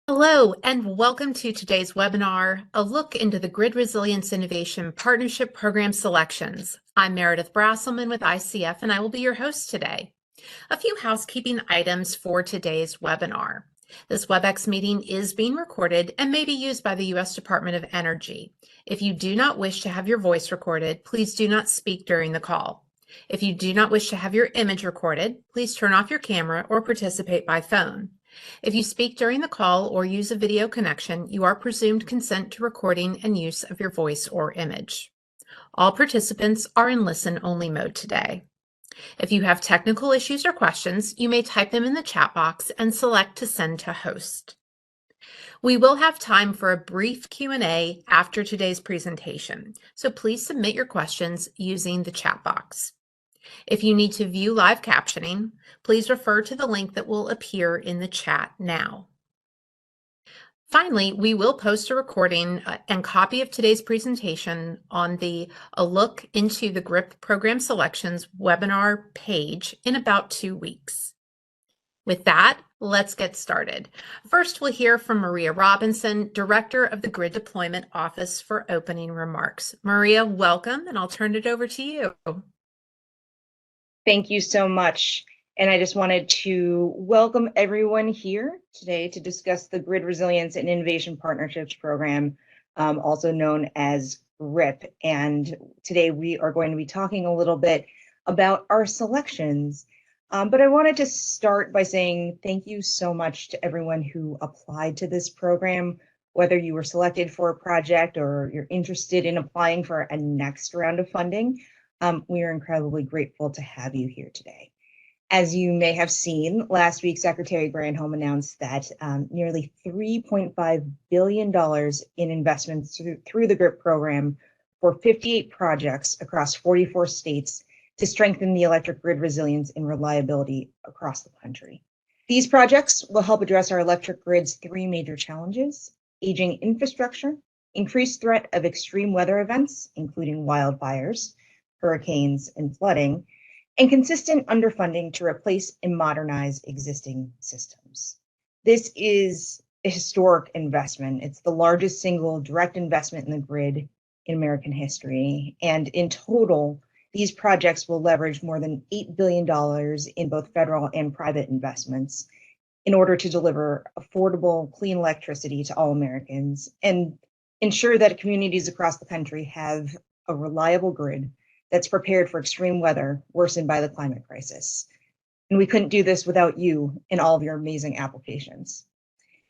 Hello, and welcome to today's webinar, A Look into the Grid Resilience Innovation Partnership Program Selections. I'm Meredith Brasselman with ICF, and I will be your host today. A few housekeeping items for today's webinar. This WebEx meeting is being recorded and may be used by the U.S. Department of Energy. If you do not wish to have your voice recorded, please do not speak during the call. If you do not wish to have your image recorded, please turn off your camera or participate by phone. If you speak during the call or use a video connection, you are presumed consent to recording and use of your voice or image. All participants are in listen-only mode today. If you have technical issues or questions, you may type them in the chat box and select to send to host. We will have time for a brief Q&A after today's presentation, so please submit your questions using the chat box. If you need to view live captioning, please refer to the link that will appear in the chat now. Finally, we will post a recording and copy of today's presentation on the A Look into the GRIP Program Selections webinar page in about 2 weeks. With that, let's get started. First, we'll hear from Maria Robinson, Director of the Grid Deployment Office, for opening remarks. Maria, welcome, and I'll turn it over to you. Thank you so much. And I just wanted to welcome everyone here today to discuss the Grid Resilience and Innovation Partnerships Program, also known as GRIP. And today we are going to be talking a little bit about our selections. But I wanted to start by saying thank you so much to everyone who applied to this program, whether you were selected for a project or you're interested in applying for a next round of funding. We are incredibly grateful to have you here today. As you may have seen, last week, Secretary Granholm announced that nearly $3.5 billion in investments through the GRIP program for 58 projects across 44 states to strengthen the electric grid resilience and reliability across the country. These projects will help address our electric grid's 3 major challenges: aging infrastructure, increased threat of extreme weather events, including wildfires, hurricanes, and flooding, and consistent underfunding to replace and modernize existing systems. This is a historic investment. It's the largest single direct investment in the grid in American history. And in total, these projects will leverage more than $8 billion in both federal and private investments in order to deliver affordable, clean electricity to all Americans and ensure that communities across the country have a reliable grid that's prepared for extreme weather worsened by the climate crisis. And we couldn't do this without you and all of your amazing applications.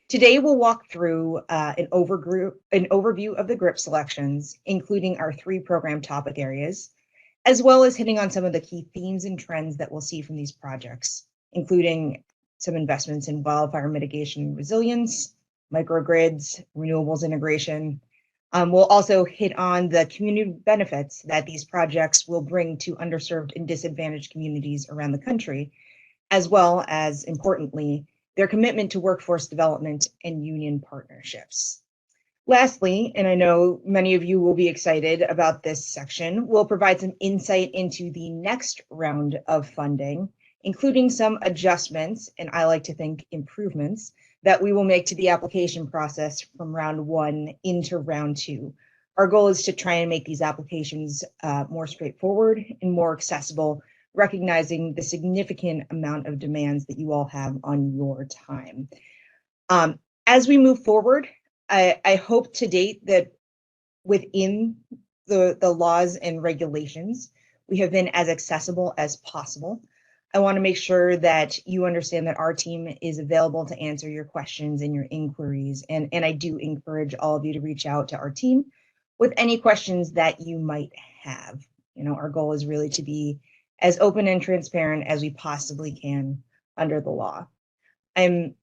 Today, we'll walk through an overview of the GRIP selections, including our 3 program topic areas, as well as hitting on some of the key themes and trends that we'll see from these projects, including some investments in wildfire mitigation and resilience, microgrids, renewables integration. We'll also hit on the community benefits that these projects will bring to underserved and disadvantaged communities around the country, as well as, importantly, their commitment to workforce development and union partnerships. Lastly, and I know many of you will be excited about this section, we'll provide some insight into the next round of funding, including some adjustments, and I like to think improvements, that we will make to the application process from round 1 into round 2. Our goal is to try and make these applications more straightforward and more accessible, recognizing the significant amount of demands that you all have on your time. As we move forward, I hope to date that within the laws and regulations, we have been as accessible as possible. I want to make sure that you understand that our team is available to answer your questions and your inquiries. And I do encourage all of you to reach out to our team with any questions that you might have. You know, our goal is really to be as open and transparent as we possibly can under the law. I'm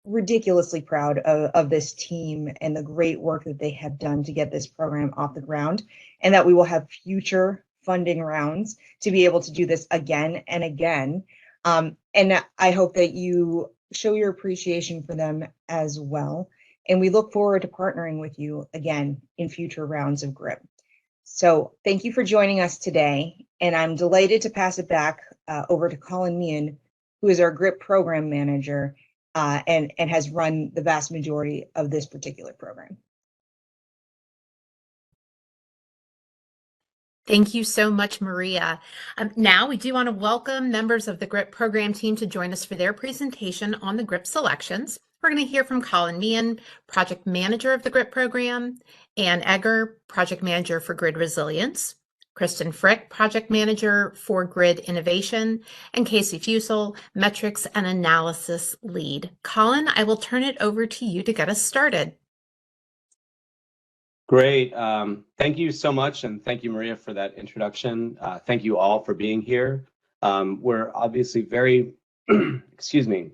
ridiculously proud of this team and the great work that they have done to get this program off the ground, and that we will have future funding rounds to be able to do this again and again. And I hope that you show your appreciation for them as well. And we look forward to partnering with you again in future rounds of GRIP. So thank you for joining us today. And I'm delighted to pass it back over to Colin Meehan, who is our GRIP program manager, and has run the vast majority of this particular program. Thank you so much, Maria. Now we do want to welcome members of the GRIP program team to join us for their presentation on the GRIP selections. We're going to hear from Colin Meehan, Project Manager of the GRIP program, Ann Egger, Project Manager for Grid Resilience, Kristen Frick, Project Manager for Grid Innovation, and Casey Fusel, Metrics and Analysis Lead. Colin, I will turn it over to you to get us started. Great. Thank you so much. And thank you, Maria, for that introduction. Thank you all for being here. We're obviously very, excuse me,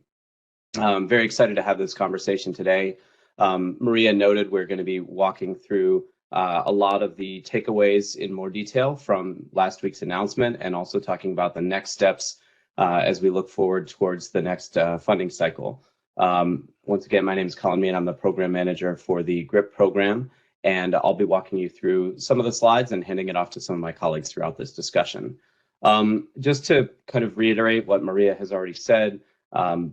very excited to have this conversation today. Maria noted we're going to be walking through a lot of the takeaways in more detail from last week's announcement, and also talking about the next steps as we look forward towards the next funding cycle. Once again, my name is Colin Meehan. I'm the program manager for the GRIP program, and I'll be walking you through some of the slides and handing it off to some of my colleagues throughout this discussion. Just to kind of reiterate what Maria has already said,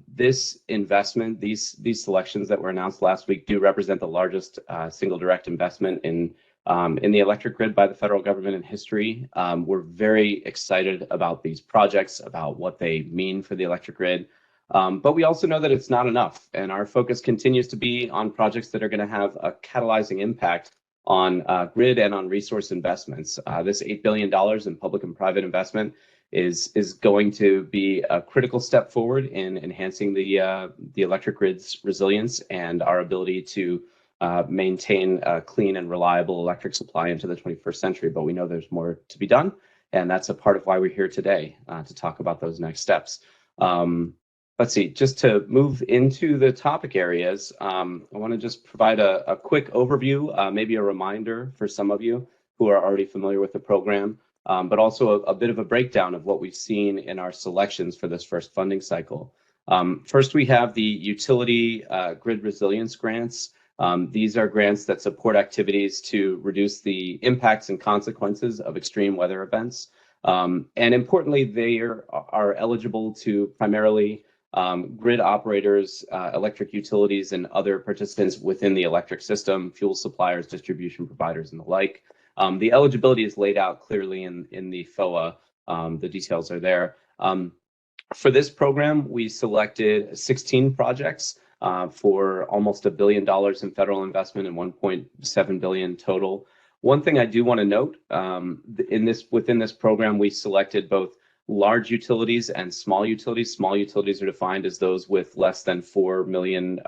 this investment, these selections that were announced last week, do represent the largest single direct investment in the electric grid by the federal government in history. We're very excited about these projects, about what they mean for the electric grid. But we also know that it's not enough, and our focus continues to be on projects that are going to have a catalyzing impact on grid and on resource investments. This $8 billion in public and private investment is going to be a critical step forward in enhancing the electric grid's resilience and our ability to maintain a clean and reliable electric supply into the 21st century. But we know there's more to be done, and that's a part of why we're here today to talk about those next steps. Let's see, just to move into the topic areas, I want to just provide a quick overview, maybe a reminder for some of you who are already familiar with the program, but also a bit of a breakdown of what we've seen in our selections for this first funding cycle. First, we have the utility grid resilience grants. These are grants that support activities to reduce the impacts and consequences of extreme weather events. And importantly, they are eligible to primarily grid operators, electric utilities, and other participants within the electric system, fuel suppliers, distribution providers, and the like. The eligibility is laid out clearly in the FOA. The details are there. For this program, we selected 16 projects for almost $1 billion in federal investment and $1.7 billion total. One thing I do want to note, within this program, we selected both large utilities and small utilities. Small utilities are defined as those with less than 4 million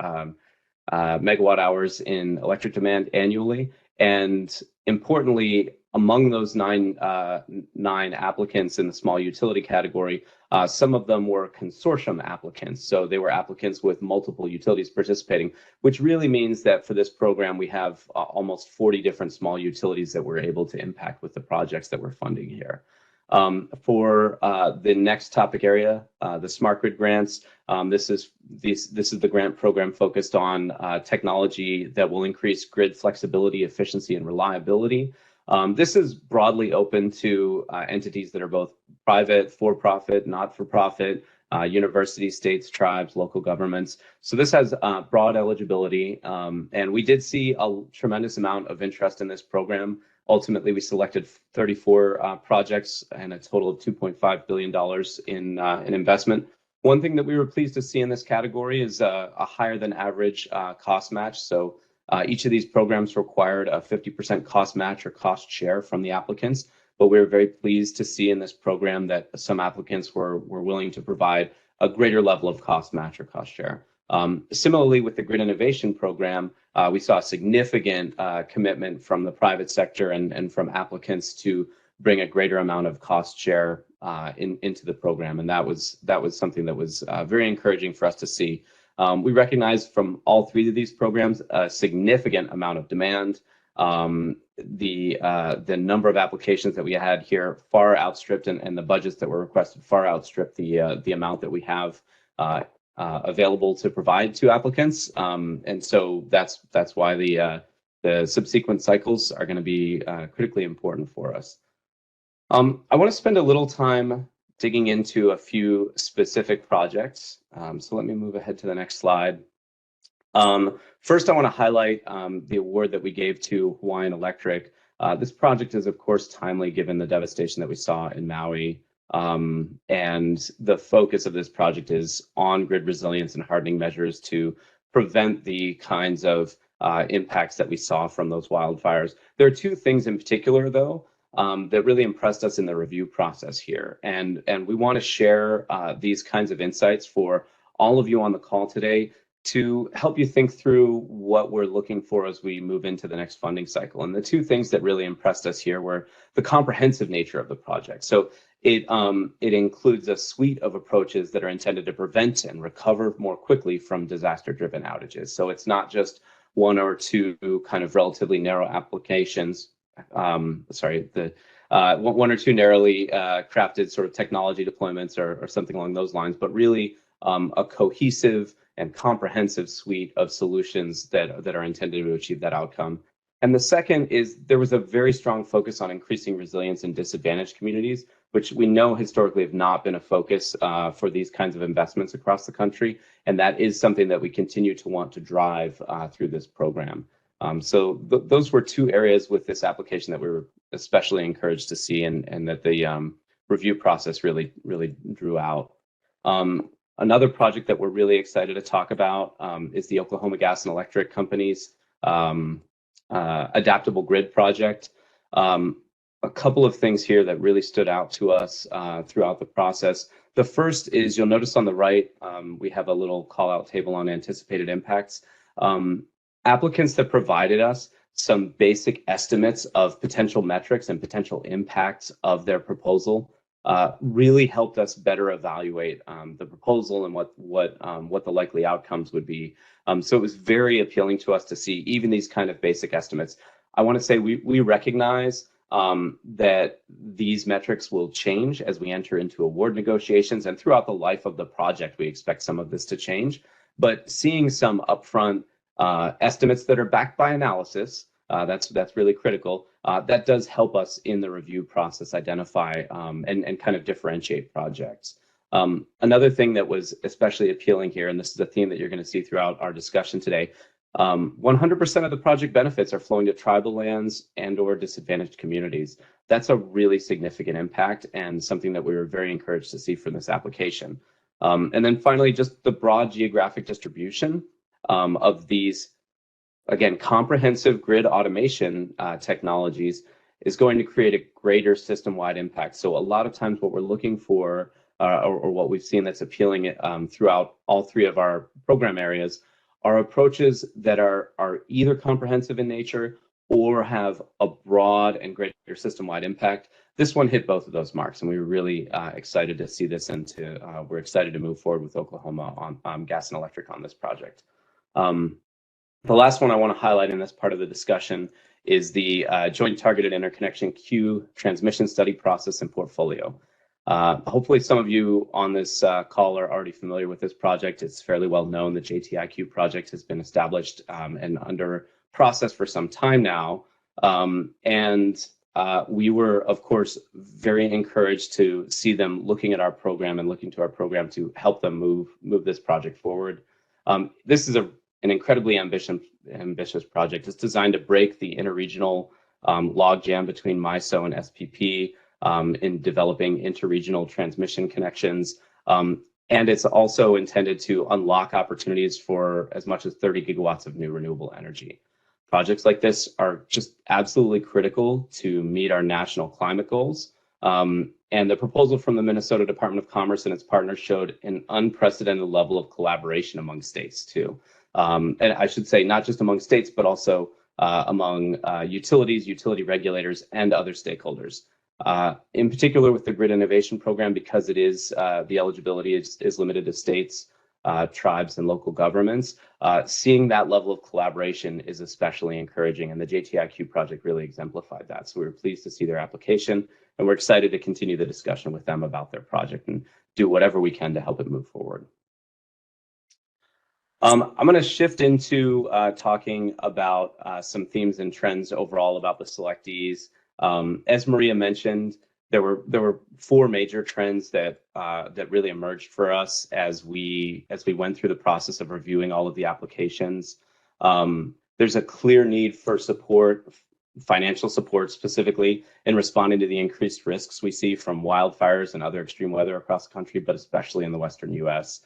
megawatt hours in electric demand annually. And importantly, among those nine applicants in the small utility category, some of them were consortium applicants. So they were applicants with multiple utilities participating, which really means that for this program, we have almost 40 different small utilities that we're able to impact with the projects that we're funding here. For the next topic area, the smart grid grants, this is the grant program focused on technology that will increase grid flexibility, efficiency, and reliability. This is broadly open to entities that are both private, for-profit, not-for-profit, universities, states, tribes, local governments. So this has broad eligibility, and we did see a tremendous amount of interest in this program. Ultimately, we selected 34 projects and a total of $2.5 billion in investment. One thing that we were pleased to see in this category is a higher than average cost match. So each of these programs required a 50% cost match or cost share from the applicants. But we were very pleased to see in this program that some applicants were willing to provide a greater level of cost match or cost share. Similarly, with the Grid Innovation Program, we saw a significant commitment from the private sector and from applicants to bring a greater amount of cost share into the program, and that was something that was very encouraging for us to see. We recognize from all three of these programs a significant amount of demand. The number of applications that we had here far outstripped, and the budgets that were requested far outstripped the amount that we have available to provide to applicants, and so that's why the subsequent cycles are going to be critically important for us. I want to spend a little time digging into a few specific projects. So let me move ahead to the next slide. First, I want to highlight the award that we gave to Hawaiian Electric. This project is, of course, timely given the devastation that we saw in Maui. And the focus of this project is on grid resilience and hardening measures to prevent the kinds of impacts that we saw from those wildfires. There are two things in particular, though, that really impressed us in the review process here. And we want to share these kinds of insights for all of you on the call today to help you think through what we're looking for as we move into the next funding cycle. And the two things that really impressed us here were the comprehensive nature of the project. So it includes a suite of approaches that are intended to prevent and recover more quickly from disaster-driven outages. So it's not just one or two kind of relatively narrow applications. One or two narrowly crafted sort of technology deployments or something along those lines, but really a cohesive and comprehensive suite of solutions that are intended to achieve that outcome. And the second is there was a very strong focus on increasing resilience in disadvantaged communities, which we know historically have not been a focus for these kinds of investments across the country. And that is something that we continue to want to drive through this program. So those were two areas with this application that we were especially encouraged to see and that the review process really drew out. Another project that we're really excited to talk about is the Oklahoma Gas and Electric Company's adaptable grid project. A couple of things here that really stood out to us throughout the process. The first is you'll notice on the right, we have a little call out table on anticipated impacts. Applicants that provided us some basic estimates of potential metrics and potential impacts of their proposal really helped us better evaluate the proposal and what the likely outcomes would be. So it was very appealing to us to see even these kind of basic estimates. I want to say we recognize that these metrics will change as we enter into award negotiations, and throughout the life of the project, we expect some of this to change. But seeing some upfront estimates that are backed by analysis, that's really critical. That does help us in the review process identify and kind of differentiate projects. Another thing that was especially appealing here, and this is a theme that you're going to see throughout our discussion today, 100% of the project benefits are flowing to tribal lands and/or disadvantaged communities. That's a really significant impact and something that we were very encouraged to see from this application. And then finally, just the broad geographic distribution of these, again, comprehensive grid automation technologies is going to create a greater system-wide impact. So a lot of times what we're looking for or what we've seen that's appealing throughout all three of our program areas are approaches that are either comprehensive in nature or have a broad and greater system-wide impact. This one hit both of those marks, and we were really excited to see this, and we're excited to move forward with Oklahoma on gas and electric on this project. The last one I want to highlight in this part of the discussion is the Joint Targeted Interconnection Queue Transmission Study Process and Portfolio. Hopefully some of you on this call are already familiar with this project. It's fairly well known. The JTIQ project has been established and under process for some time now. We were, of course, very encouraged to see them looking at our program and looking to our program to help them move this project forward. This is an incredibly ambitious project. It's designed to break the interregional logjam between MISO and SPP in developing interregional transmission connections. And it's also intended to unlock opportunities for as much as 30 gigawatts of new renewable energy. Projects like this are just absolutely critical to meet our national climate goals. And the proposal from the Minnesota Department of Commerce and its partners showed an unprecedented level of collaboration among states too. And I should say not just among states, but also among utilities, utility regulators, and other stakeholders. In particular with the Grid Innovation Program, because it is the eligibility is limited to states, tribes, and local governments, seeing that level of collaboration is especially encouraging, and the JTIQ project really exemplified that. So we were pleased to see their application, and we're excited to continue the discussion with them about their project and do whatever we can to help it move forward. I'm going to shift into talking about some themes and trends overall about the selectees. As Maria mentioned, there were four major trends that that really emerged for us as we went through the process of reviewing all of the applications. There's a clear need for support, financial support specifically, in responding to the increased risks we see from wildfires and other extreme weather across the country, but especially in the Western U.S.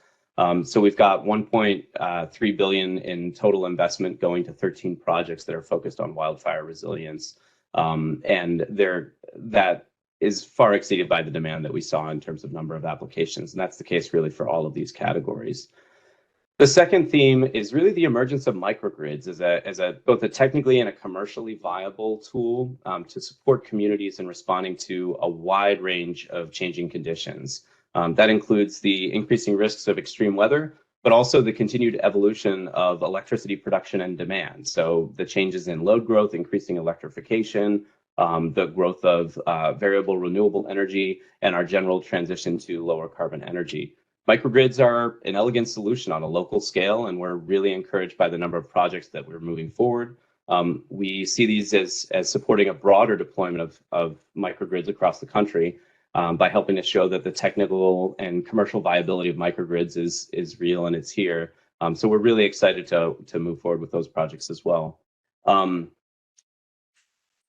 So we've got 1.3 billion in total investment going to 13 projects that are focused on wildfire resilience, and that is far exceeded by the demand that we saw in terms of number of applications, and that's the case really for all of these categories. The second theme is really the emergence of microgrids as both a technically and a commercially viable tool to support communities in responding to a wide range of changing conditions. That includes the increasing risks of extreme weather, but also the continued evolution of electricity production and demand. So the changes in load growth, increasing electrification, the growth of variable renewable energy, and our general transition to lower carbon energy. Microgrids are an elegant solution on a local scale, and we're really encouraged by the number of projects that we're moving forward. We see these as supporting a broader deployment of microgrids across the country by helping to show that the technical and commercial viability of microgrids is real and it's here. So we're really excited to move forward with those projects as well.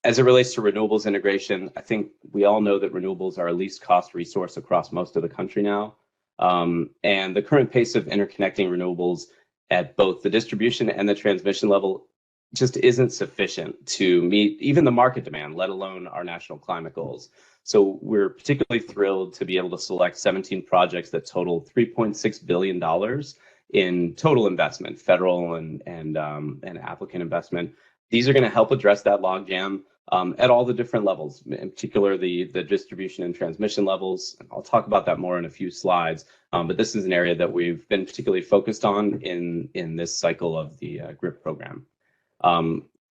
As it relates to renewables integration, I think we all know that renewables are a least cost resource across most of the country now. And the current pace of interconnecting renewables at both the distribution and the transmission level just isn't sufficient to meet even the market demand, let alone our national climate goals. So we're particularly thrilled to be able to select 17 projects that total $3.6 billion in total investment, federal and applicant investment. These are going to help address that logjam at all the different levels, in particular the distribution and transmission levels. I'll talk about that more in a few slides, but this is an area that we've been particularly focused on in this cycle of the GRIP program.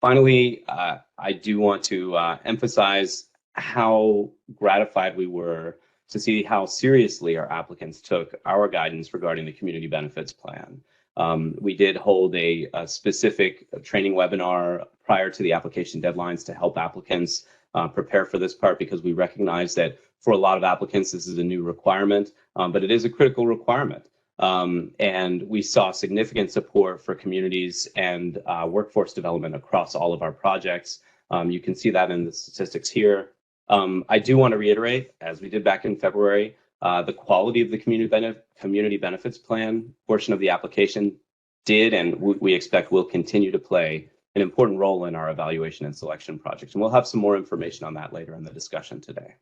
Finally, I do want to emphasize how gratified we were to see how seriously our applicants took our guidance regarding the community benefits plan. We did hold a specific training webinar prior to the application deadlines to help applicants prepare for this part, because we recognize that for a lot of applicants, this is a new requirement, but it is a critical requirement. And we saw significant support for communities and workforce development across all of our projects. You can see that in the statistics here. I do want to reiterate, as we did back in February, the quality of the community benefits plan portion of the application did, and we expect will continue to play an important role in our evaluation and selection projects. And we'll have some more information on that later in the discussion today.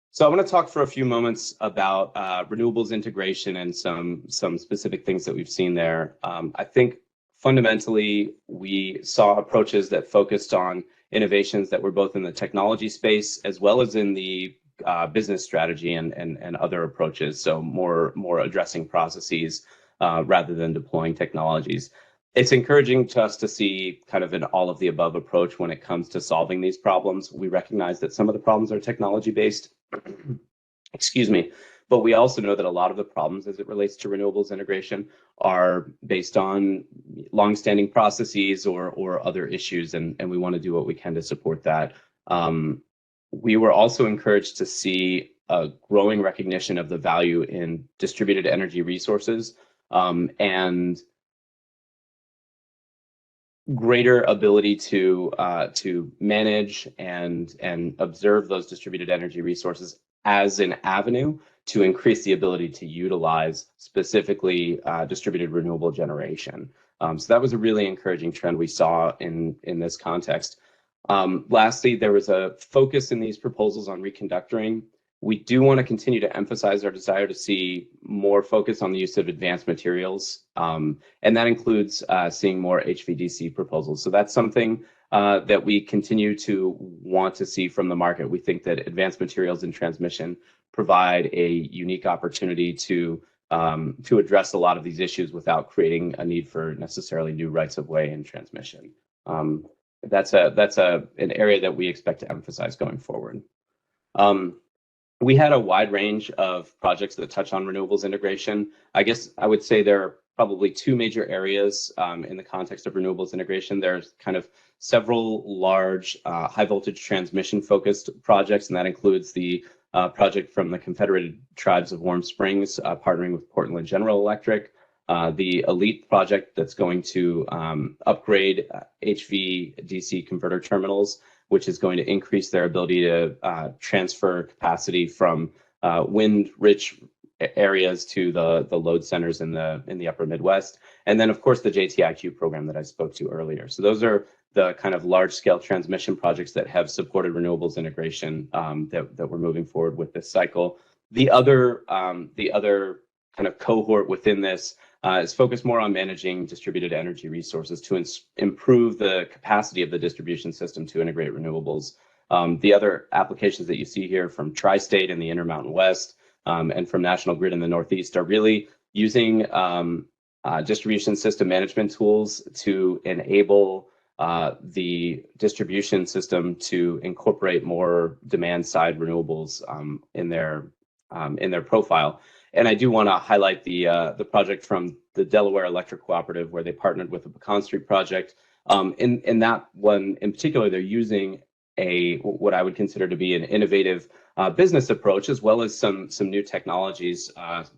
So I want to talk for a few moments about renewables integration and some specific things that we've seen there. I think fundamentally, we saw approaches that focused on innovations that were both in the technology space as well as in the business strategy and other approaches. So more addressing processes rather than deploying technologies. It's encouraging to us to see kind of an all of the above approach when it comes to solving these problems. We recognize that some of the problems are technology based, excuse me, but we also know that a lot of the problems as it relates to renewables integration are based on longstanding processes or other issues, and we want to do what we can to support that. We were also encouraged to see a growing recognition of the value in distributed energy resources and greater ability to manage and observe those distributed energy resources as an avenue to increase the ability to utilize specifically distributed renewable generation. So that was a really encouraging trend we saw in this context. Lastly, there was a focus in these proposals on reconductoring. We do want to continue to emphasize our desire to see more focus on the use of advanced materials, and that includes seeing more HVDC proposals. So that's something that we continue to want to see from the market. We think that advanced materials in transmission provide a unique opportunity to address a lot of these issues without creating a need for necessarily new rights of way in transmission. That's an area that we expect to emphasize going forward. We had a wide range of projects that touch on renewables integration. I guess I would say there are probably two major areas in the context of renewables integration. There's kind of several large high voltage transmission focused projects, and that includes the project from the Confederated Tribes of Warm Springs, partnering with Portland General Electric, the ELITE project that's going to upgrade HVDC converter terminals, which is going to increase their ability to transfer capacity from wind-rich areas to the load centers in the upper Midwest, and then of course the JTIQ program that I spoke to earlier. So those are the kind of large-scale transmission projects that have supported renewables integration that we're moving forward with this cycle. The other kind of cohort within this is focused more on managing distributed energy resources to improve the capacity of the distribution system to integrate renewables. The other applications that you see here from Tri-State in the Intermountain West and from National Grid in the Northeast are really using distribution system management tools to enable the distribution system to incorporate more demand-side renewables in their profile. And I do want to highlight the project from the Delaware Electric Cooperative, where they partnered with the Pecan Street project. In that one in particular, they're using what I would consider to be an innovative business approach, as well as some new technologies,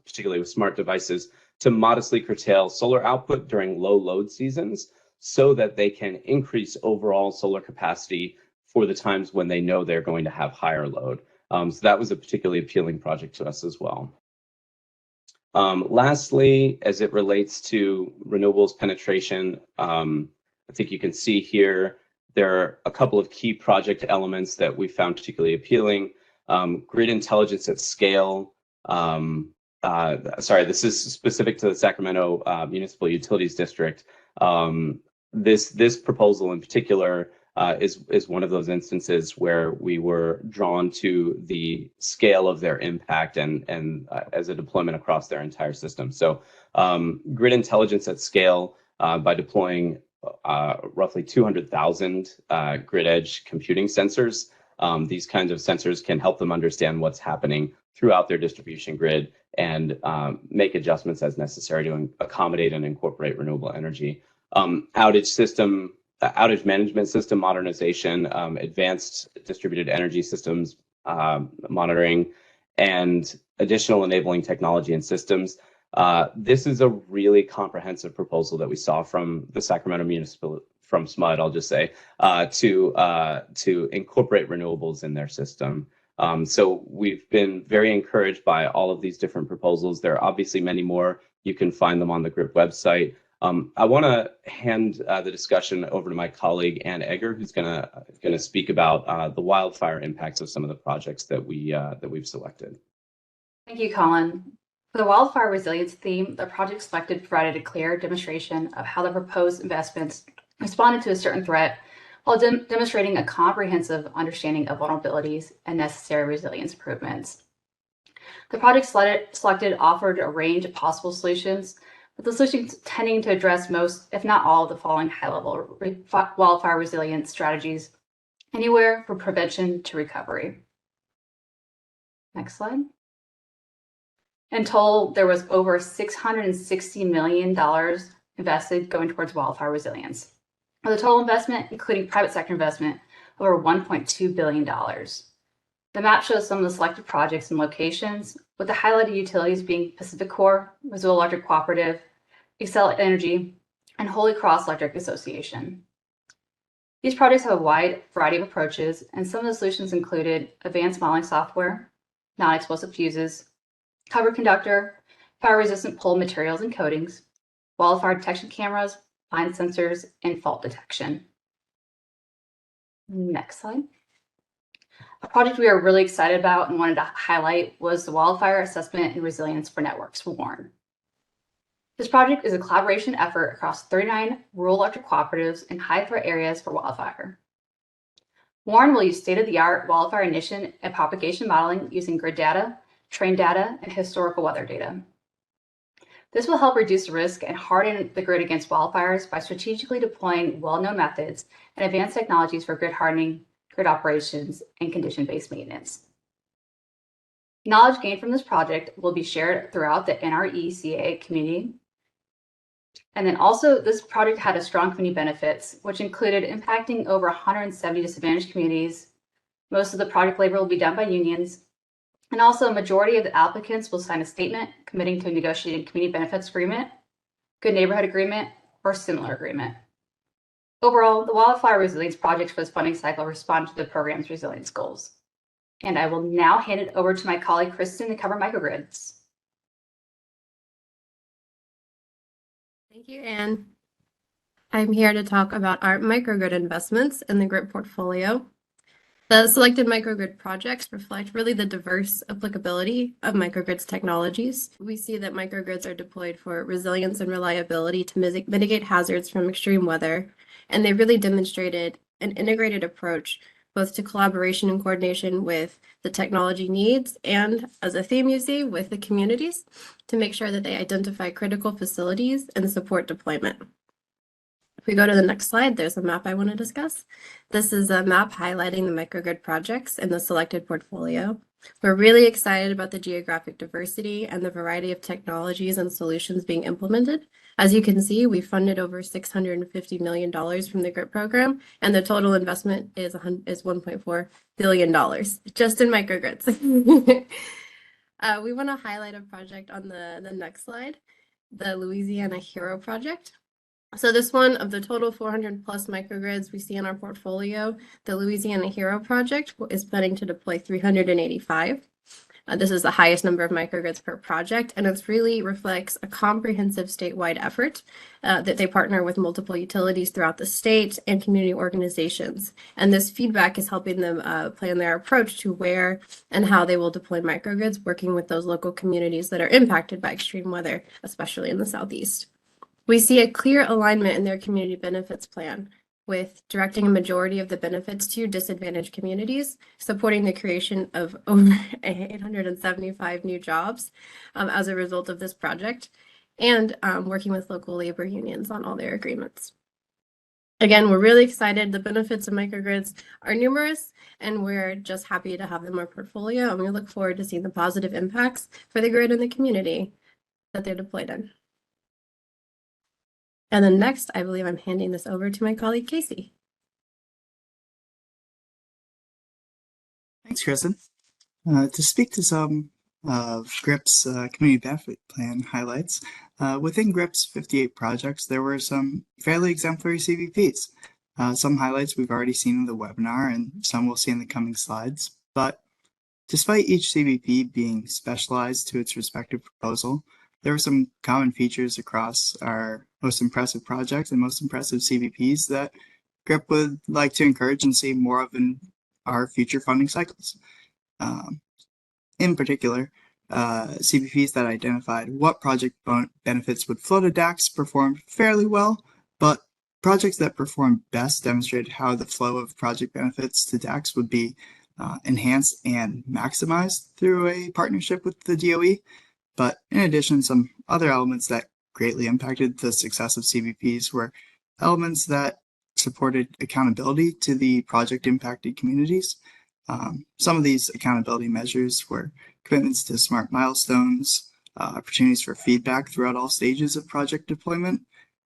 particularly with smart devices, to modestly curtail solar output during low load seasons, so that they can increase overall solar capacity for the times when they know they're going to have higher load. So that was a particularly appealing project to us as well. Lastly, as it relates to renewables penetration, I think you can see here there are a couple of key project elements that we found particularly appealing. Grid intelligence at scale. Sorry, this is specific to the Sacramento Municipal Utilities District. This proposal in particular is one of those instances where we were drawn to the scale of their impact and as a deployment across their entire system. So grid intelligence at scale by deploying roughly 200,000 grid edge computing sensors. These kinds of sensors can help them understand what's happening throughout their distribution grid and make adjustments as necessary to accommodate and incorporate renewable energy. Outage management system modernization, advanced distributed energy systems monitoring, and additional enabling technology and systems. This is a really comprehensive proposal that we saw from the Sacramento Municipal, from SMUD, I'll just say, to incorporate renewables in their system. So we've been very encouraged by all of these different proposals. There are obviously many more. You can find them on the GRIP website. I want to hand the discussion over to my colleague, Ann Egger, who's going to speak about the wildfire impacts of some of the projects that we've selected. Thank you, Colin. For the wildfire resilience theme, the project selected provided a clear demonstration of how the proposed investments responded to a certain threat, while demonstrating a comprehensive understanding of vulnerabilities and necessary resilience improvements. The project selected offered a range of possible solutions, with the solutions tending to address most, if not all, of the following high-level wildfire resilience strategies, anywhere from prevention to recovery. Next slide. In total, there was over $660 million invested going towards wildfire resilience, with a total investment, including private sector investment, over $1.2 billion. The map shows some of the selected projects and locations, with the highlighted utilities being PacifiCorp, Missoula Electric Cooperative, Xcel Energy, and Holy Cross Electric Association. These projects have a wide variety of approaches, and some of the solutions included advanced modeling software, non-explosive fuses, covered conductor, fire-resistant pole materials and coatings, wildfire detection cameras, line sensors, and fault detection. Next slide. A project we are really excited about and wanted to highlight was the Wildfire Assessment and Resilience for Networks for WARN. This project is a collaboration effort across 39 rural electric cooperatives in high-threat areas for wildfire. WARN will use state-of-the-art wildfire ignition and propagation modeling using grid data, train data, and historical weather data. This will help reduce risk and harden the grid against wildfires by strategically deploying well-known methods and advanced technologies for grid hardening, grid operations, and condition-based maintenance. Knowledge gained from this project will be shared throughout the NRECA community And then also this project had a strong community benefits, which included impacting over 170 disadvantaged communities. Most of the project labor will be done by unions. And also a majority of the applicants will sign a statement committing to negotiating community benefits agreement, good neighborhood agreement, or similar agreement. Overall, the Wildfire Resilience Project for this funding cycle respond to the program's resilience goals. And I will now hand it over to my colleague, Kristen, to cover microgrids. Thank you, Anne. I'm here to talk about our microgrid investments in the GRIP portfolio. The selected microgrid projects reflect really the diverse applicability of microgrids technologies. We see that microgrids are deployed for resilience and reliability to mitigate hazards from extreme weather, and they really demonstrated an integrated approach both to collaboration and coordination with the technology needs and, as a theme you see, with the communities to make sure that they identify critical facilities and support deployment. If we go to the next slide, there's a map I want to discuss. This is a map highlighting the microgrid projects in the selected portfolio. We're really excited about the geographic diversity and the variety of technologies and solutions being implemented. As you can see, we funded over $650 million from the GRIP program, and the total investment is $1.4 billion just in microgrids. We want to highlight a project on the next slide, the Louisiana Hero Project. So this one, of the total 400 plus microgrids we see in our portfolio, the Louisiana Hero Project is planning to deploy 385. This is the highest number of microgrids per project, and it really reflects a comprehensive statewide effort that they partner with multiple utilities throughout the state and community organizations. And this feedback is helping them plan their approach to where and how they will deploy microgrids, working with those local communities that are impacted by extreme weather, especially in the Southeast. We see a clear alignment in their community benefits plan, with directing a majority of the benefits to disadvantaged communities, supporting the creation of over 875 new jobs as a result of this project, and working with local labor unions on all their agreements. Again, we're really excited. The benefits of microgrids are numerous, and we're just happy to have them in our portfolio, and we look forward to seeing the positive impacts for the grid and the community that they're deployed in. And then next, I believe I'm handing this over to my colleague, Casey. Thanks, Kristen. To speak to some of GRIP's community benefit plan highlights, within GRIP's 58 projects, there were some fairly exemplary CVPs. Some highlights we've already seen in the webinar, and some we'll see in the coming slides. But despite each CVP being specialized to its respective proposal, there were some common features across our most impressive projects and most impressive CVPs that GRIP would like to encourage and see more of in our future funding cycles. In particular, CVPs that identified what project benefits would flow to DACs performed fairly well, but projects that performed best demonstrated how the flow of project benefits to DACs would be enhanced and maximized through a partnership with the DOE. But in addition, some other elements that greatly impacted the success of CVPs were elements that supported accountability to the project impacted communities. Some of these accountability measures were commitments to SMART milestones, opportunities for feedback throughout all stages of project deployment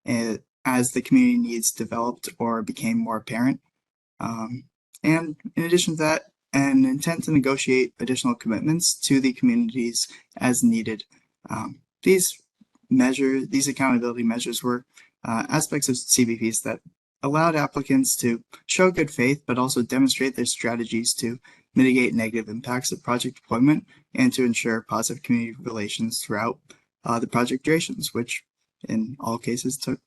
as the community needs developed or became more apparent. And in addition to that, an intent to negotiate additional commitments to the communities as needed. These accountability measures were aspects of CVPs that allowed applicants to show good faith, but also demonstrate their strategies to mitigate negative impacts of project deployment and to ensure positive community relations throughout the project durations, which in all cases took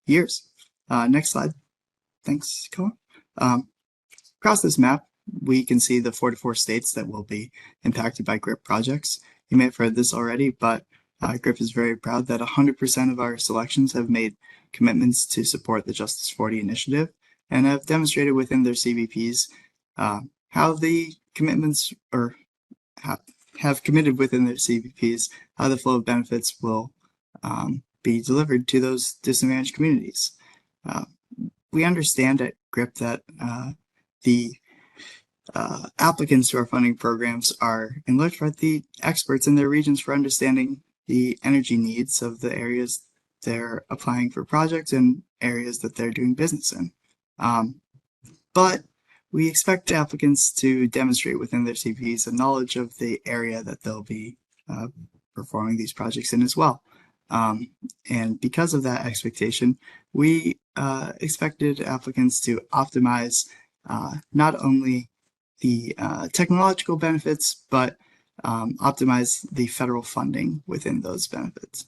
years. Next slide. Thanks, Colin. Across this map, we can see the 44 states that will be impacted by GRIP projects. You may have heard this already, but GRIP is very proud that 100% of our selections have made commitments to support the Justice 40 initiative and have demonstrated within their CVPs how the commitments or have committed within their CVPs how the flow of benefits will be delivered to those disadvantaged communities. We understand at GRIP that the applicants to our funding programs are in large part the experts in their regions for understanding the energy needs of the areas they're applying for projects in areas that they're doing business in. But we expect applicants to demonstrate within their CVs a knowledge of the area that they'll be performing these projects in as well. And because of that expectation, we expected applicants to optimize not only the technological benefits, but optimize the federal funding within those benefits.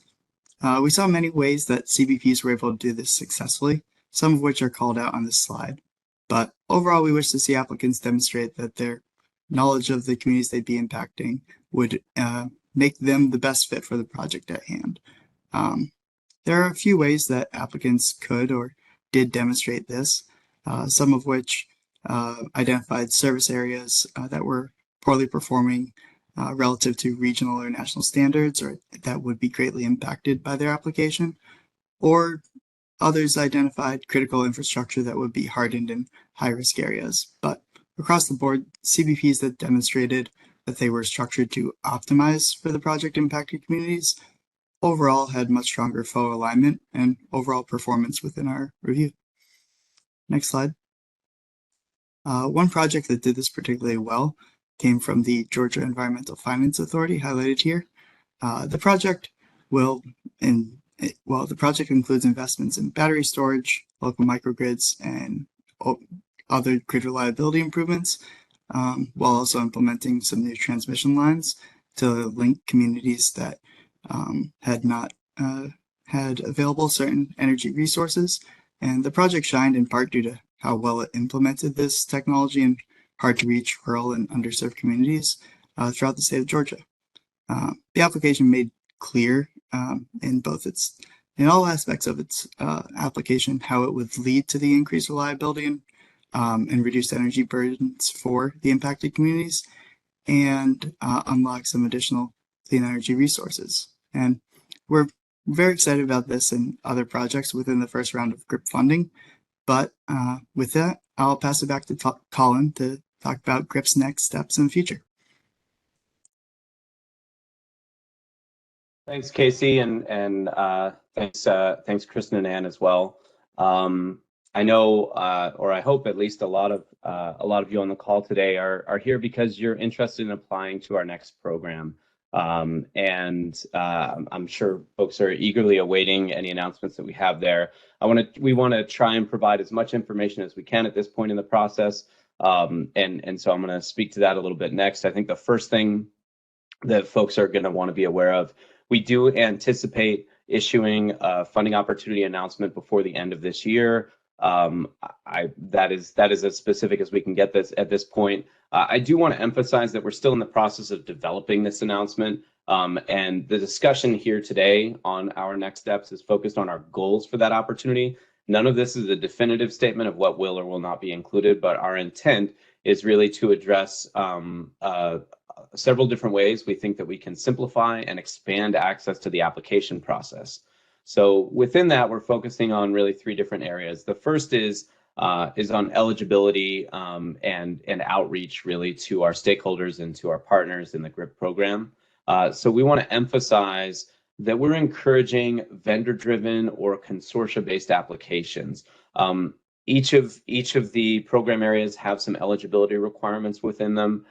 We saw many ways that CBPs were able to do this successfully, some of which are called out on this slide. But overall, we wish to see applicants demonstrate that their knowledge of the communities they'd be impacting would make them the best fit for the project at hand. There are a few ways that applicants could or did demonstrate this, some of which identified service areas that were poorly performing relative to regional or national standards, or that would be greatly impacted by their application, or others identified critical infrastructure that would be hardened in high-risk areas. But across the board, CBPs that demonstrated that they were structured to optimize for the project impacted communities overall had much stronger FOA alignment and overall performance within our review. Next slide. One project that did this particularly well came from the Georgia Environmental Finance Authority, highlighted here. The project includes investments in battery storage, local microgrids, and other grid reliability improvements, while also implementing some new transmission lines to link communities that had not had available certain energy resources. And the project shined in part due to how well it implemented this technology in hard-to-reach rural and underserved communities throughout the state of Georgia. The application made clear in all aspects of its application how it would lead to the increased reliability and reduced energy burdens for the impacted communities, and unlock some additional clean energy resources. And we're very excited about this and other projects within the first round of GRIP funding. But with that, I'll pass it back to Colin to talk about GRIP's next steps in the future. Thanks, Casey, and thanks, Kristen and Ann as well. I know, or I hope at least a lot of you on the call today are here because you're interested in applying to our next program. And I'm sure folks are eagerly awaiting any announcements that we have there. We want to try and provide as much information as we can at this point in the process. And so I'm going to speak to that a little bit next. I think the first thing that folks are going to want to be aware of, we do anticipate issuing a funding opportunity announcement before the end of this year. That is as specific as we can get this at this point. I do want to emphasize that we're still in the process of developing this announcement, and the discussion here today on our next steps is focused on our goals for that opportunity. None of this is a definitive statement of what will or will not be included, but our intent is really to address several different ways we think that we can simplify and expand access to the application process. So within that, we're focusing on really three different areas. The first is on eligibility and outreach really to our stakeholders and to our partners in the GRIP program. So we want to emphasize that we're encouraging vendor-driven or consortia-based applications. Each of the program areas have some eligibility requirements within them.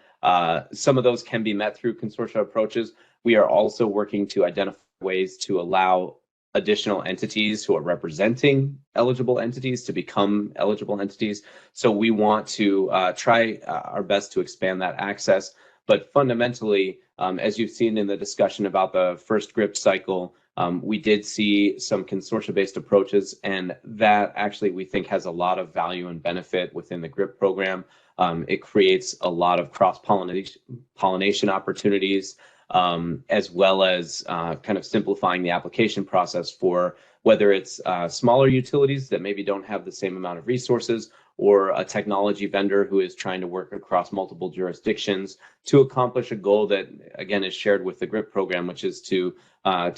Some of those can be met through consortia approaches. We are also working to identify ways to allow additional entities who are representing eligible entities to become eligible entities. So we want to try our best to expand that access. But fundamentally, as you've seen in the discussion about the first GRIP cycle, we did see some consortia-based approaches, and that actually we think has a lot of value and benefit within the GRIP program. It creates a lot of cross-pollination opportunities, as well as kind of simplifying the application process for whether it's smaller utilities that maybe don't have the same amount of resources, or a technology vendor who is trying to work across multiple jurisdictions to accomplish a goal that, again, is shared with the GRIP program, which is to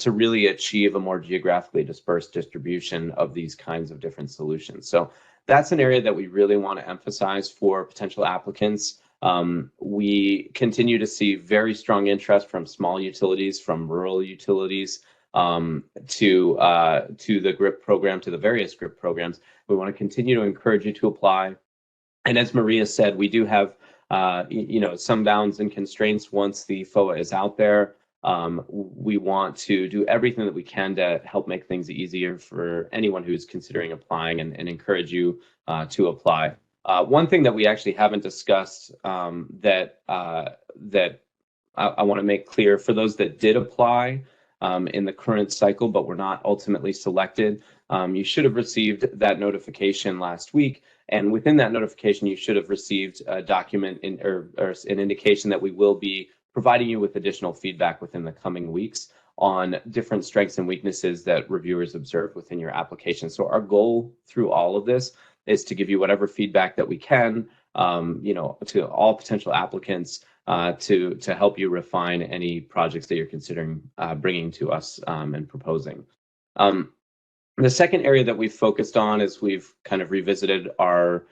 really achieve a more geographically dispersed distribution of these kinds of different solutions. So that's an area that we really want to emphasize for potential applicants. We continue to see very strong interest from small utilities, from rural utilities, to the GRIP program, to the various GRIP programs. We want to continue to encourage you to apply. And as Maria said, we do have some bounds and constraints once the FOA is out there. We want to do everything that we can to help make things easier for anyone who's considering applying and encourage you to apply. One thing that we actually haven't discussed that I want to make clear for those that did apply in the current cycle but were not ultimately selected, you should have received that notification last week. And within that notification, you should have received a document or an indication that we will be providing you with additional feedback within the coming weeks on different strengths and weaknesses that reviewers observe within your application. So our goal through all of this is to give you whatever feedback that we can, to all potential applicants to help you refine any projects that you're considering bringing to us and proposing. The second area that we've focused on as we've kind of revisited our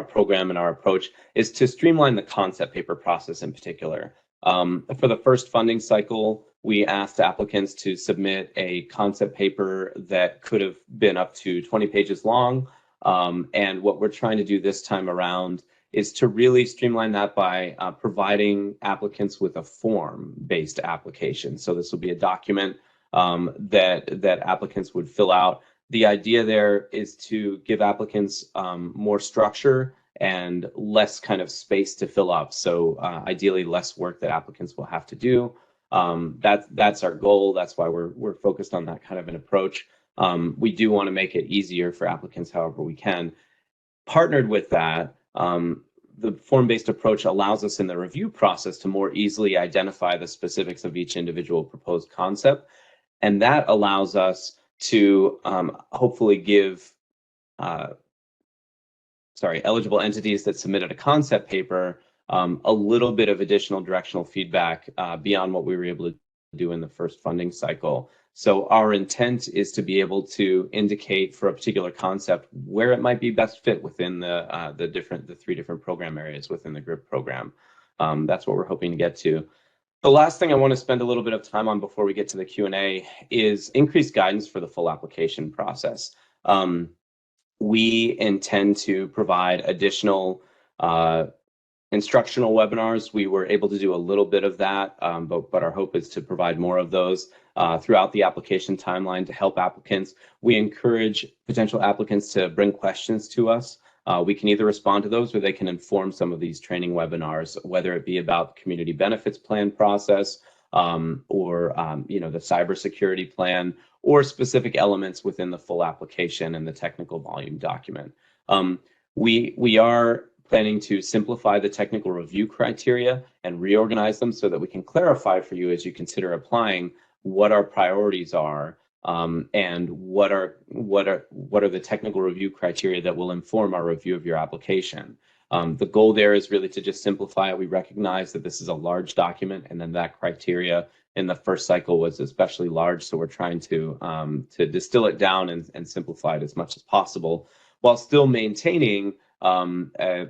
program and our approach is to streamline the concept paper process in particular. For the first funding cycle, we asked applicants to submit a concept paper that could have been up to 20 pages long. And what we're trying to do this time around is to really streamline that by providing applicants with a form-based application. So this will be a document that applicants would fill out. The idea there is to give applicants more structure and less kind of space to fill up. So ideally less work that applicants will have to do. That's our goal. That's why we're focused on that kind of an approach. We do want to make it easier for applicants however we can. Partnered with that, the form-based approach allows us in the review process to more easily identify the specifics of each individual proposed concept. And that allows us to hopefully give eligible entities that submitted a concept paper a little bit of additional directional feedback beyond what we were able to do in the first funding cycle. So our intent is to be able to indicate for a particular concept where it might be best fit within the three different program areas within the GRIP program. That's what we're hoping to get to. The last thing I want to spend a little bit of time on before we get to the Q&A is increased guidance for the full application process. We intend to provide additional instructional webinars. We were able to do a little bit of that, but our hope is to provide more of those throughout the application timeline to help applicants. We encourage potential applicants to bring questions to us. We can either respond to those or they can inform some of these training webinars, whether it be about the community benefits plan process or the cybersecurity plan or specific elements within the full application and the technical volume document. We are planning to simplify the technical review criteria and reorganize them so that we can clarify for you as you consider applying what our priorities are and what are the technical review criteria that will inform our review of your application. The goal there is really to just simplify it. We recognize that this is a large document, and then that criteria in the first cycle was especially large, so we're trying to distill it down and simplify it as much as possible, while still maintaining a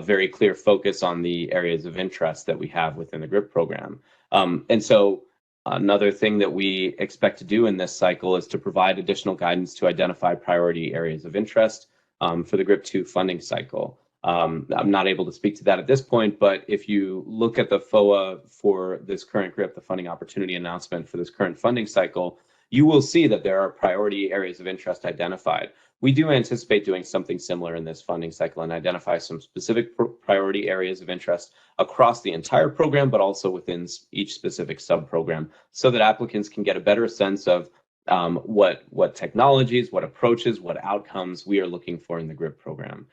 very clear focus on the areas of interest that we have within the GRIP program. And so another thing that we expect to do in this cycle is to provide additional guidance to identify priority areas of interest for the GRIP 2 funding cycle. I'm not able to speak to that at this point, but if you look at the FOA for this current GRIP, the funding opportunity announcement for this current funding cycle, you will see that there are priority areas of interest identified. We do anticipate doing something similar in this funding cycle and identify some specific priority areas of interest across the entire program, but also within each specific sub-program, so that applicants can get a better sense of what technologies, what approaches, what outcomes we are looking for in the GRIP program.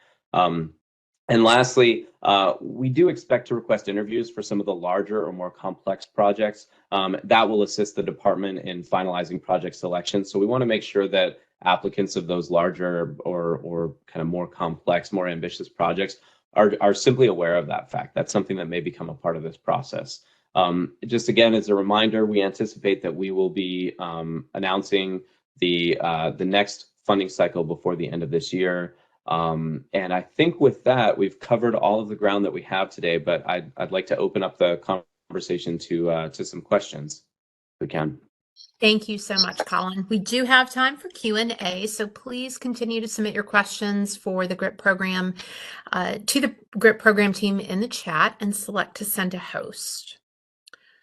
And lastly, we do expect to request interviews for some of the larger or more complex projects. That will assist the department in finalizing project selection. So we want to make sure that applicants of those larger or kind of more complex, more ambitious projects are simply aware of that fact. That's something that may become a part of this process. Just again, as a reminder, we anticipate that we will be announcing the next funding cycle before the end of this year. And I think with that, we've covered all of the ground that we have today, but I'd like to open up the conversation to some questions, if we can. Thank you so much, Colin. We do have time for Q&A, so please continue to submit your questions for the GRIP program to the GRIP program team in the chat and select to send a host.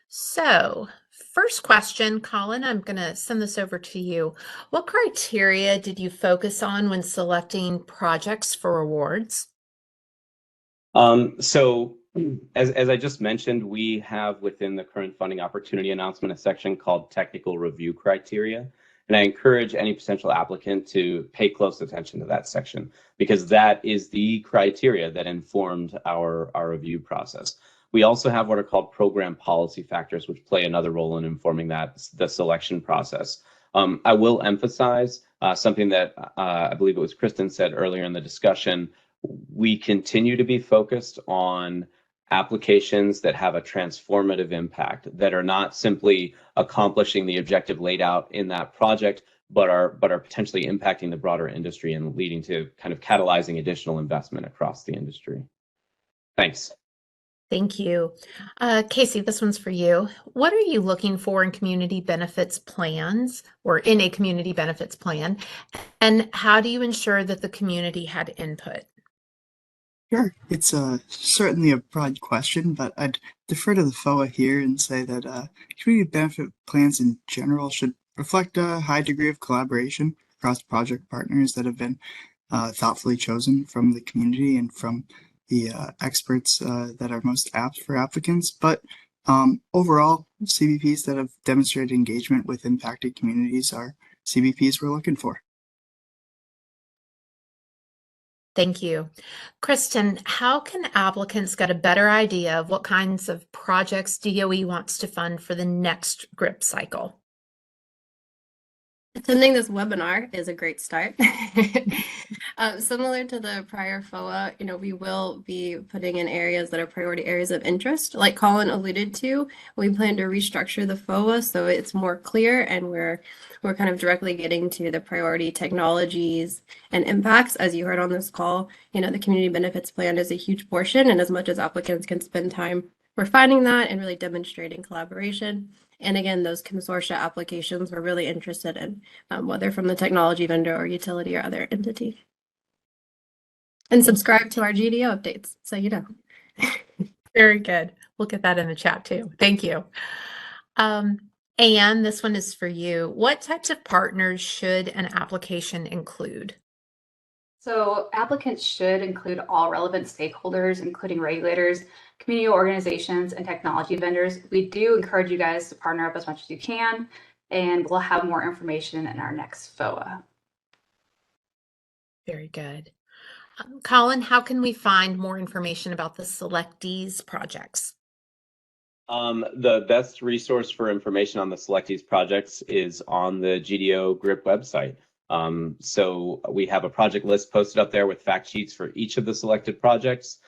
So first question, Colin, I'm going to send this over to you. What criteria did you focus on when selecting projects for awards? So as I just mentioned, we have within the current funding opportunity announcement a section called technical review criteria. And I encourage any potential applicant to pay close attention to that section because that is the criteria that informed our review process. We also have what are called program policy factors, which play another role in informing the selection process. I will emphasize something that I believe it was Kristen said earlier in the discussion. We continue to be focused on applications that have a transformative impact, that are not simply accomplishing the objective laid out in that project, but are potentially impacting the broader industry and leading to kind of catalyzing additional investment across the industry. Thanks. Thank you. Casey, this one's for you. What are you looking for in community benefits plans or in a community benefits plan? And how do you ensure that the community had input? Sure, it's certainly a broad question, but I'd defer to the FOA here and say that community benefit plans in general should reflect a high degree of collaboration across project partners that have been thoughtfully chosen from the community and from the experts that are most apt for applicants. But overall, CBPs that have demonstrated engagement with impacted communities are CBPs we're looking for. Thank you. Kristen, how can applicants get a better idea of what kinds of projects DOE wants to fund for the next GRIP cycle? Attending this webinar is a great start. Similar to the prior FOA, we will be putting in areas that are priority areas of interest. Like Colin alluded to, we plan to restructure the FOA so it's more clear and we're kind of directly getting to the priority technologies and impacts. As you heard on this call, the community benefits plan is a huge portion, and as much as applicants can spend time refining that and really demonstrating collaboration. And again, those consortia applications we're really interested in, whether from the technology vendor or utility or other entity. And subscribe to our GDO updates, so you know. Very good. We'll get that in the chat too. Thank you. Anne, this one is for you. What types of partners should an application include? So applicants should include all relevant stakeholders, including regulators, community organizations, and technology vendors. We do encourage you guys to partner up as much as you can, and we'll have more information in our next FOA. Very good. Colin, how can we find more information about the selectees projects? The best resource for information on the selectees projects is on the GDO GRIP website. So we have a project list posted up there with fact sheets for each of the selected projects.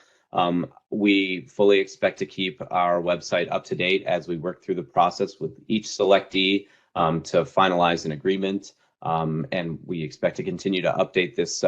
We fully expect to keep our website up to date as we work through the process with each selectee to finalize an agreement. And we expect to continue to update this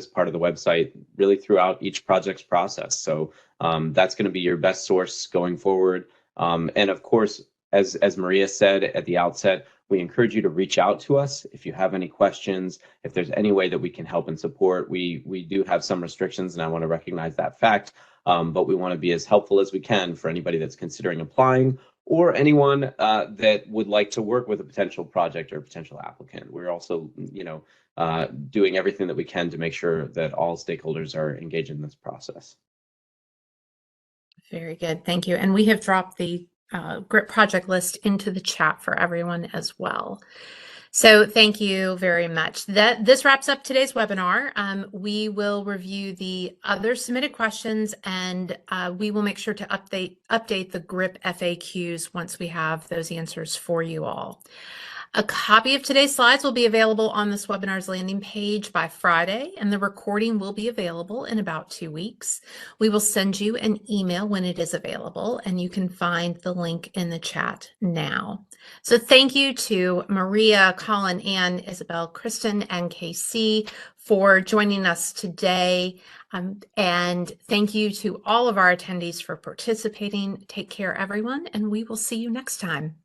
part of the website really throughout each project's process. So that's going to be your best source going forward. And of course, as Maria said at the outset, we encourage you to reach out to us if you have any questions, if there's any way that we can help and support. We do have some restrictions, and I want to recognize that fact, but we want to be as helpful as we can for anybody that's considering applying or anyone that would like to work with a potential project or potential applicant. We're also, doing everything that we can to make sure that all stakeholders are engaged in this process. Very good. Thank you. And we have dropped the GRIP project list into the chat for everyone as well. So thank you very much. This wraps up today's webinar. We will review the other submitted questions, and we will make sure to update the GRIP FAQs once we have those answers for you all. A copy of today's slides will be available on this webinar's landing page by Friday, and the recording will be available in about 2 weeks. We will send you an email when it is available, and you can find the link in the chat now. So thank you to Maria, Colin, Anne, Isabel, Kristen, and Casey for joining us today. And thank you to all of our attendees for participating. Take care, everyone, and we will see you next time.